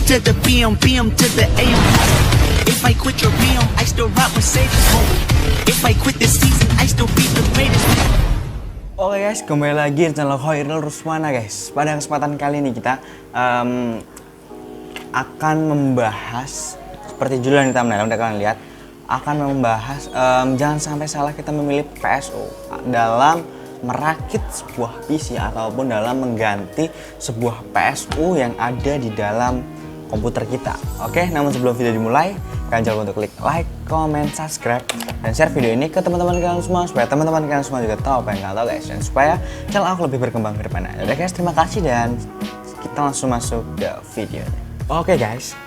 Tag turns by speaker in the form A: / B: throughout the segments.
A: to the BM, BM to the AM. If I quit your BM, I still rock Mercedes. If I quit this season, I still be the greatest.
B: Oke guys, kembali lagi di channel Khairul Rusmana guys. Pada kesempatan kali ini kita akan membahas seperti judul yang di thumbnail udah kalian lihat, akan membahas jangan sampai salah kita memilih PSU dalam merakit sebuah PC ataupun dalam mengganti sebuah PSU yang ada di dalam komputer kita. Oke, namun sebelum video dimulai, kalian jangan lupa untuk klik like, comment, subscribe, dan share video ini ke teman-teman kalian semua supaya teman-teman kalian semua juga tahu apa yang kalian tahu guys, dan supaya channel aku lebih berkembang ke depannya. Oke guys, terima kasih dan kita langsung masuk ke video. Oke guys,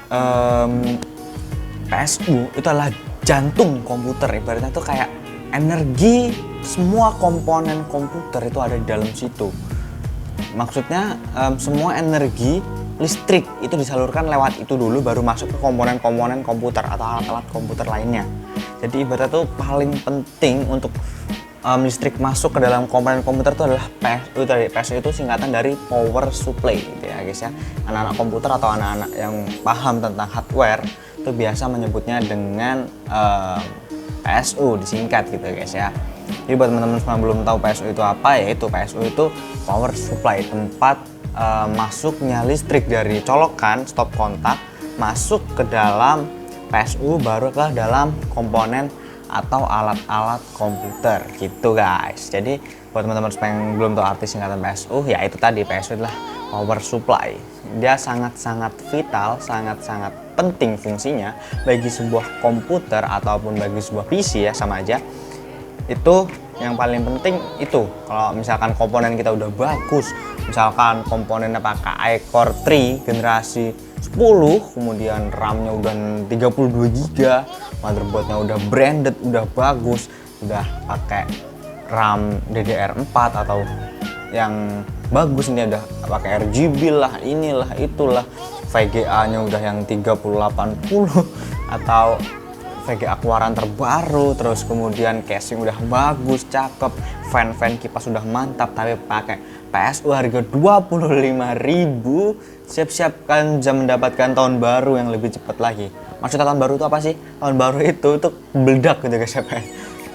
B: PSU itu adalah jantung komputer, ibaratnya tuh kayak energi semua komponen komputer itu ada di dalam situ. Maksudnya semua energi listrik itu disalurkan lewat itu dulu baru masuk ke komponen-komponen komputer atau alat-alat komputer lainnya. Jadi ibaratnya tuh paling penting untuk listrik masuk ke dalam komponen komputer itu adalah PSU tadi. PSU itu singkatan dari power supply gitu ya guys ya. Anak-anak komputer atau anak-anak yang paham tentang hardware itu biasa menyebutnya dengan PSU disingkat gitu guys ya. Jadi buat teman-teman semua belum tahu PSU itu apa, yaitu PSU itu power supply, tempat masuknya listrik dari colokan stop kontak masuk ke dalam PSU baru ke dalam komponen atau alat-alat komputer gitu guys. Jadi buat teman-teman yang belum tahu arti singkatan PSU, ya itu tadi, PSU adalah power supply. Dia sangat-sangat vital, sangat-sangat penting fungsinya bagi sebuah komputer ataupun bagi sebuah PC ya, sama aja. Itu yang paling penting itu kalau misalkan komponen kita udah bagus, misalkan komponennya pakai iCore 3 generasi 10, kemudian RAM-nya udah 32 GB, motherboardnya udah branded, udah bagus, udah pakai RAM DDR4 atau yang bagus, ini udah pakai RGB lah, inilah itulah, VGA-nya udah yang 3080 atau VGA keluaran terbaru, terus kemudian casing udah bagus, cakep, fan kipas udah mantap, tapi pakai PSU harga 25.000, siap-siap kan bisa mendapatkan tahun baru yang lebih cepat lagi. Maksudnya tahun baru itu apa sih? Tahun baru itu meledak gitu guys ya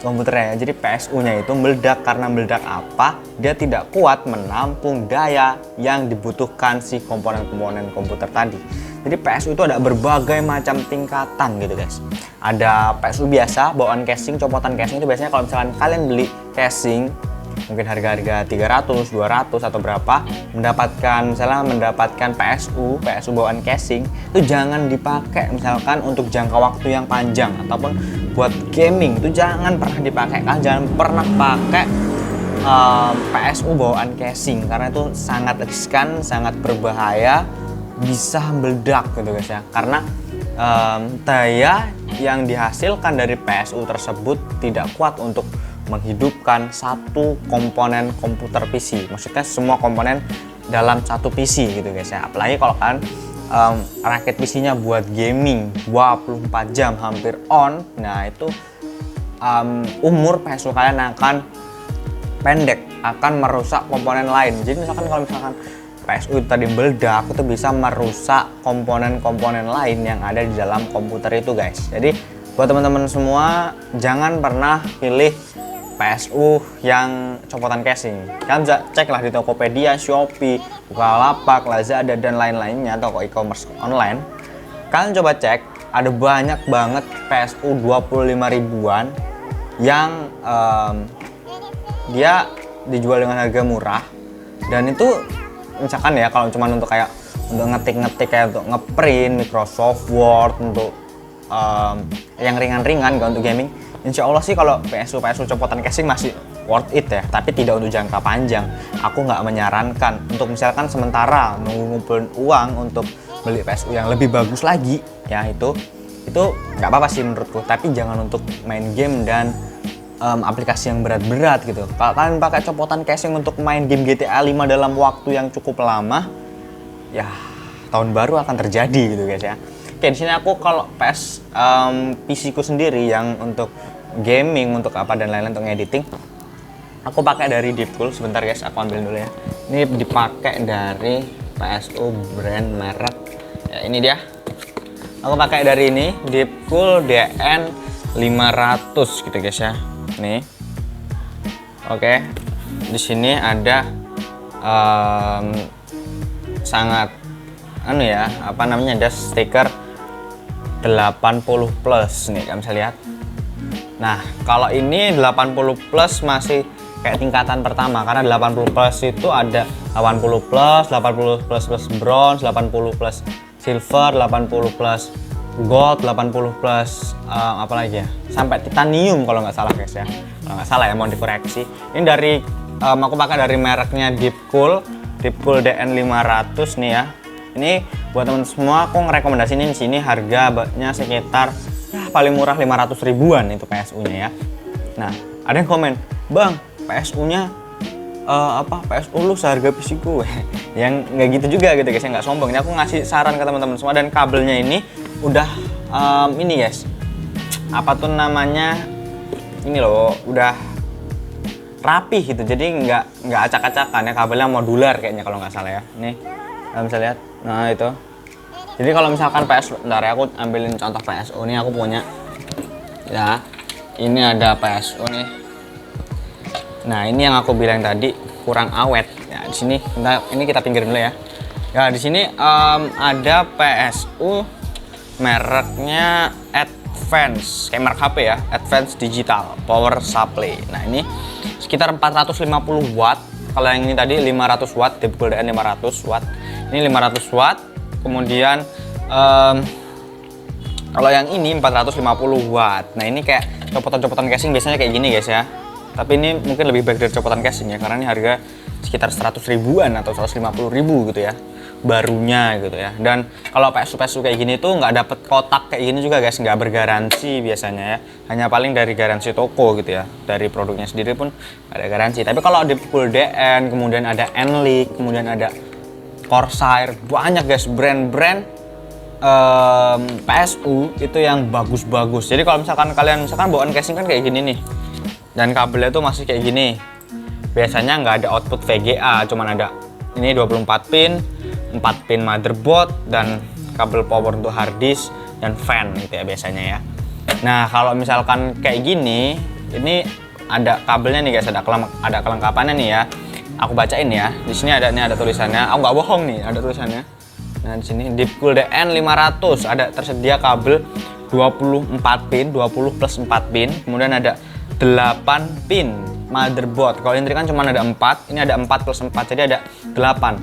B: komputernya. Jadi PSU-nya itu meledak, karena meledak apa? Dia tidak kuat menampung daya yang dibutuhkan si komponen-komponen komputer tadi. Jadi PSU itu ada berbagai macam tingkatan gitu guys. Ada PSU biasa, bawaan casing, copotan casing itu biasanya kalau misalkan kalian beli casing mungkin harga-harga 300, 200 atau berapa, mendapatkan PSU bawaan casing itu jangan dipakai misalkan untuk jangka waktu yang panjang ataupun buat gaming itu jangan pernah dipakai. Kalian jangan pernah pakai PSU bawaan casing karena itu sangat riskan, sangat berbahaya, bisa meledak gitu guys ya, karena daya yang dihasilkan dari PSU tersebut tidak kuat untuk menghidupkan satu komponen komputer PC, maksudnya semua komponen dalam satu PC gitu guys ya. Apalagi kalau kan rakit PC-nya buat gaming 24 jam hampir on, nah itu umur PSU kalian akan pendek, akan merusak komponen lain. Jadi misalkan kalau misalkan PSU tadi meledak, itu bisa merusak komponen-komponen lain yang ada di dalam komputer itu guys. Jadi buat teman-teman semua jangan pernah pilih PSU yang copotan casing. Kalian bisa cek lah di Tokopedia, Shopee, Bukalapak, Lazada dan lain-lainnya, toko e-commerce online. Kalian coba cek, ada banyak banget PSU 25 ribuan yang dia dijual dengan harga murah, dan itu misalkan ya kalau cuma untuk kayak untuk ngetik kayak untuk ngeprint Microsoft Word, untuk yang ringan-ringan gak untuk gaming, insya Allah sih kalau PSU copotan casing masih worth it ya, tapi tidak untuk jangka panjang. Aku nggak menyarankan untuk misalkan sementara mengumpulin uang untuk beli PSU yang lebih bagus lagi ya, itu nggak apa-apa sih menurutku, tapi jangan untuk main game dan aplikasi yang berat-berat gitu. Kalau kalian pakai copotan casing untuk main game GTA 5 dalam waktu yang cukup lama, ya tahun baru akan terjadi gitu guys ya. Oke, di sini aku kalau PC ku sendiri yang untuk gaming, untuk apa dan lain-lain, untuk editing, aku pakai dari Deepcool. Sebentar guys, aku ambil dulu ya. Ini dipakai dari PSU brand merek Ya, ini dia. Aku pakai dari ini Deepcool DN 500 gitu guys ya. Nih. Oke. Di sini ada sangat ada stiker 80 plus nih, kalian bisa lihat. Nah, kalau ini 80 plus masih kayak tingkatan pertama, karena 80 plus itu ada 80 plus, 80 plus plus bronze, 80 plus silver, 80 plus gold, 80 plus apalagi ya, sampai titanium kalau nggak salah guys ya. Kalau nggak salah ya, mohon dikoreksi. Ini dari aku pakai dari mereknya Deepcool DN 500 nih ya. Ini buat teman semua, aku ngerekomendasiin di sini harganya sekitar ya paling murah 500 ribuan itu PSU-nya ya. Nah, ada yang komen, "Bang, PSU-nya PSU lu seharga PC gue." Yang nggak gitu juga gitu guys, yang nggak sombong. Ini aku ngasih saran ke teman-teman semua, dan kabelnya ini udah ini guys. Apa tuh namanya? Ini loh, udah rapi gitu. Jadi nggak acak-acakan ya, kabelnya modular kayaknya kalau nggak salah ya. Nih, kalian bisa lihat. Nah, itu. Jadi kalau misalkan PSU, bentar ya, aku ambilin contoh PSU nih, aku punya. Ya. Ini ada PSU nih. Nah, ini yang aku bilang tadi kurang awet. Ya, di sini ini kita pinggirin dulu ya. Ya, di sini ada PSU mereknya Advance, kayak merek HP ya, Advance Digital Power Supply. Nah, ini sekitar 450 watt. Kalau yang ini tadi 500 watt, Deepcool DN 500 watt. Ini 500 watt. Kemudian kalau yang ini 450 watt. Nah, ini kayak copotan-copotan casing biasanya kayak gini guys ya. Tapi ini mungkin lebih baik dari copotan casing ya, karena ini harga sekitar 100 ribuan atau 150 ribu gitu ya, barunya gitu ya. Dan kalau PSU kayak gini tuh nggak dapet kotak kayak gini juga guys, nggak bergaransi biasanya ya, hanya paling dari garansi toko gitu ya, dari produknya sendiri pun nggak ada garansi. Tapi kalau Deepcool DN, kemudian ada Enlight, kemudian ada Corsair, banyak guys brand-brand PSU itu yang bagus-bagus. Jadi kalau misalkan kalian bawaan casing kan kayak gini nih, dan kabelnya tuh masih kayak gini, biasanya nggak ada output VGA, cuman ada ini 24 pin, 4 pin motherboard, dan kabel power untuk hard disk dan fan gitu ya biasanya ya. Nah, kalau misalkan kayak gini, ini ada kabelnya nih guys, ada kelengkapannya nih ya. Aku bacain ya. Di sini ada tulisannya. Aku nggak bohong nih, ada tulisannya. Nah, di sini Deepcool DN 500 ada tersedia kabel 24 pin, 20 plus 4 pin, kemudian ada 8 pin motherboard. Kalau ini kan cuma ada 4, ini ada 4 plus 4, jadi ada 8.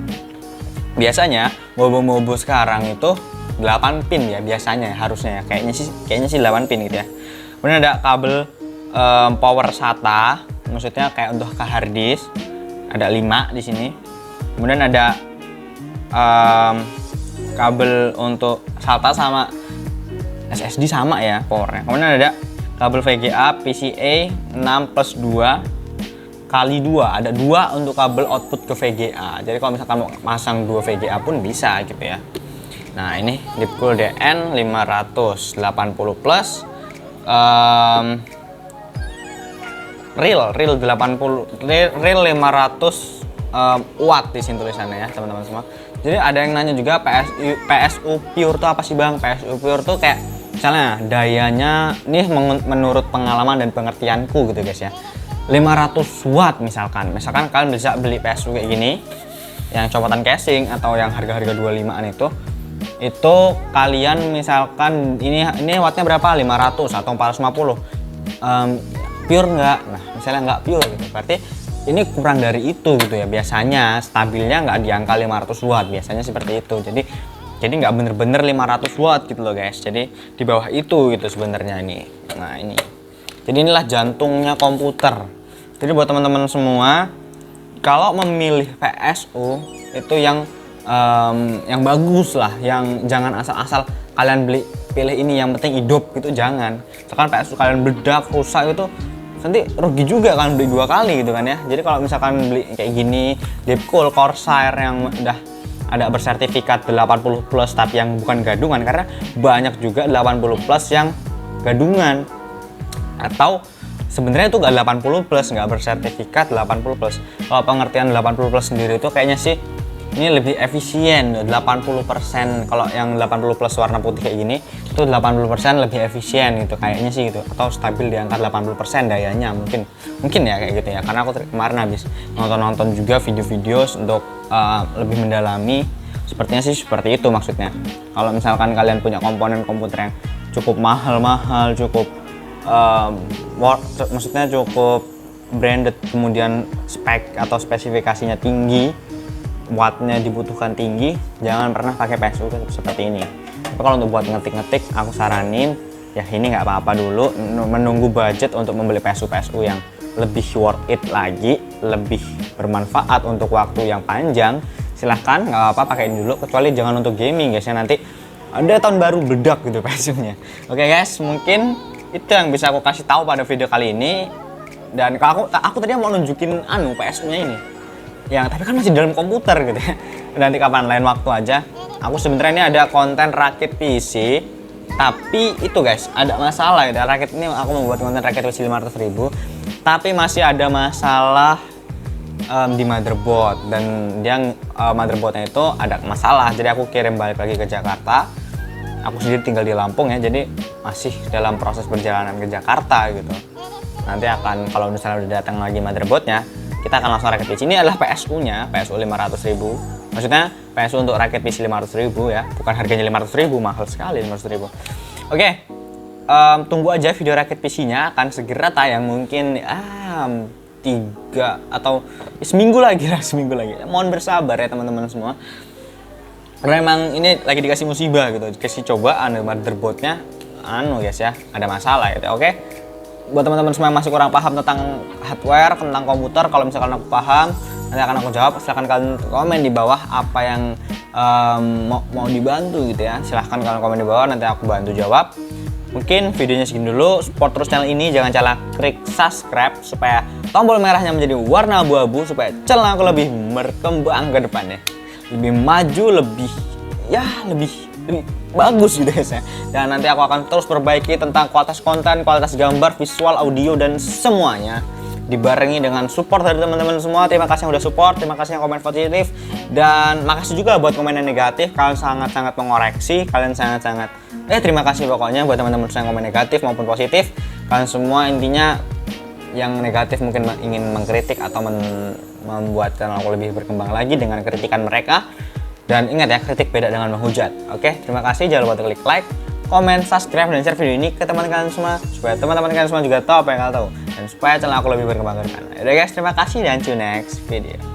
B: Biasanya mobo-mobo sekarang itu 8 pin ya biasanya, harusnya ya. Kayaknya sih 8 pin gitu ya. Kemudian ada kabel power SATA, maksudnya kayak untuk ke hard disk. Ada 5 di sini. Kemudian ada kabel untuk SATA sama SSD sama ya powernya. Kemudian ada kabel VGA PCA 6 plus 2 kali 2, ada 2 untuk kabel output ke VGA. Jadi kalau misalkan mau masang 2 VGA pun bisa gitu ya. Nah, ini Deepcool DN 500 80 plus real 500 watt di sini tulisannya ya teman-teman semua. Jadi ada yang nanya juga PSU pure tuh apa sih Bang? PSU pure tuh kayak misalnya dayanya nih menurut pengalaman dan pengertianku gitu guys ya, 500 watt misalkan kalian bisa beli PSU kayak gini yang copotan casing atau yang harga-harga 25an itu kalian misalkan ini wattnya berapa, 500 atau 450, pure nggak? Nah, misalnya nggak pure gitu, berarti ini kurang dari itu gitu ya. Biasanya stabilnya nggak di angka 500 watt, biasanya seperti itu. Jadi nggak bener-bener 500 watt gitu loh guys, jadi di bawah itu gitu sebenarnya ini. Nah, ini jadi inilah jantungnya komputer. Jadi buat teman-teman semua, kalau memilih PSU itu yang bagus lah, yang jangan asal-asal kalian pilih ini yang penting hidup gitu, jangan. Misalkan PSU kalian bedak rusak itu nanti rugi juga kan, beli 2 kali gitu kan ya. Jadi kalau misalkan beli kayak gini Deepcool Corsair yang udah ada bersertifikat 80 plus tapi yang bukan gadungan, karena banyak juga 80 plus yang gadungan, atau sebenarnya itu nggak 80 plus, nggak bersertifikat 80 plus. Kalau pengertian 80 plus sendiri itu kayaknya sih ini lebih efisien 80%. Kalau yang 80 plus warna putih kayak gini itu 80% lebih efisien gitu kayaknya sih gitu, atau stabil di angka 80% dayanya mungkin ya kayak gitu ya, karena aku kemarin habis nonton juga video-video untuk lebih mendalami. Sepertinya sih seperti itu maksudnya. Kalau misalkan kalian punya komponen komputer yang cukup mahal, cukup maksudnya cukup branded, kemudian spek atau spesifikasinya tinggi, wattnya dibutuhkan tinggi, jangan pernah pakai PSU seperti ini. Tapi kalau untuk buat ngetik-ngetik, aku saranin ya ini nggak apa-apa dulu, menunggu budget untuk membeli PSU yang lebih worth it lagi, lebih bermanfaat untuk waktu yang panjang. Silahkan, nggak apa-apa pakein dulu, kecuali jangan untuk gaming guys ya, nanti ada tahun baru bedak gitu PSU-nya. Oke guys, mungkin itu yang bisa aku kasih tahu pada video kali ini. Dan kalau aku tadi mau nunjukin PSU-nya ini, yang tapi kan masih dalam komputer gitu ya. Nanti kapan lain waktu aja. Aku sebenarnya ini ada konten rakit PC, tapi itu guys ada masalah gitu. Rakit ini aku membuat konten rakit PC 500.000, tapi masih ada masalah di motherboard, dan dia motherboardnya itu ada masalah. Jadi aku kirim balik lagi ke Jakarta. Aku sendiri tinggal di Lampung ya, jadi masih dalam proses perjalanan ke Jakarta gitu. Nanti akan kalau misalnya udah datang lagi motherboardnya, kita akan langsung rakit PC. Ini adalah PSU-nya, PSU 500.000. Maksudnya PSU untuk rakit PC 500.000 ya, bukan harganya 500.000, mahal sekali 500.000. Oke, tunggu aja video rakit PC-nya akan segera tayang, mungkin 3 atau seminggu lagi. Mohon bersabar ya teman-teman semua. Karena emang ini lagi dikasih musibah gitu, dikasih cobaan motherboardnya guys ya, ada masalah gitu. Oke. Buat teman-teman semua yang masih kurang paham tentang hardware, tentang komputer, kalau misalkan aku paham, nanti akan aku jawab. Silahkan kalian komen di bawah apa yang mau dibantu gitu ya. Silahkan kalian komen di bawah, nanti aku bantu jawab. Mungkin videonya segini dulu. Support terus channel ini, jangan lupa klik subscribe supaya tombol merahnya menjadi warna abu-abu, supaya channel aku lebih berkembang ke depannya, lebih maju, lebih bagus gitu guys ya. Dan nanti aku akan terus perbaiki tentang kualitas konten, kualitas gambar, visual, audio, dan semuanya, dibarengi dengan support dari teman-teman semua. Terima kasih yang udah support, terima kasih yang komen positif, dan makasih juga buat komen yang negatif. Kalian sangat-sangat mengoreksi, kalian sangat-sangat terima kasih pokoknya buat teman-teman yang komen negatif maupun positif. Kalian semua intinya yang negatif mungkin ingin mengkritik atau membuat channel aku lebih berkembang lagi dengan kritikan mereka. Dan ingat ya, kritik beda dengan menghujat. Oke, terima kasih. Jangan lupa klik like, komen, subscribe, dan share video ini ke teman kalian semua, supaya teman-teman kalian semua juga tahu apa yang kalian tahu, dan supaya channel aku lebih berkembang ke depan. Yaudah guys, terima kasih dan see you next video.